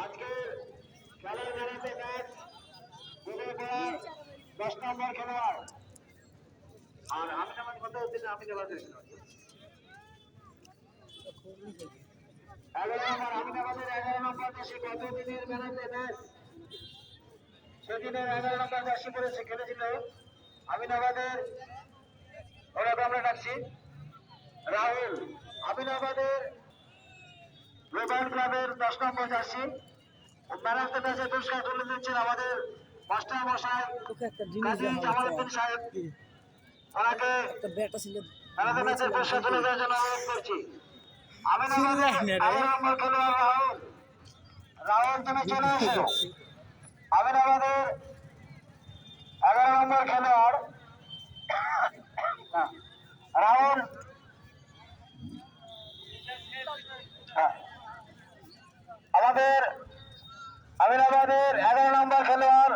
আজকে খেলার মেলাতে ম্যাচ ঘুরে পড়ার 10 নম্বর খেলোয়াড় আর আমি আমার কথা হচ্ছে আমি দেবাদের 11 নম্বর আমিনাবাদের 11 নম্বর দেশে গত দিনের মেলাতে ম্যাচ সেদিনের 11 নম্বর জার্সি পরেছে খেলেছিল আমিনাবাদের ওরাকে আমরা ডাকছি রাহুল আমিনাবাদের গ্লোবাল ক্লাবের 10 নম্বর জার্সি মেলাতে ম্যাচে পুরস্কার তুলে দিচ্ছেন আমাদের মাস্টার মশাই কাজী জামালউদ্দিন সাহেব ওনাকে মেলাতে ম্যাচে পুরস্কার তুলে দেওয়ার জন্য অনুরোধ করছি আমিনাবাদের 11 নম্বর খেলোয়াড় রাহুল রাহুল তুমি চলে এসো আমিনাবাদের 11 নম্বর খেলোয়াড় রাহুল আমাদের আমিনাবাদের 11 নম্বর খেলোয়াড়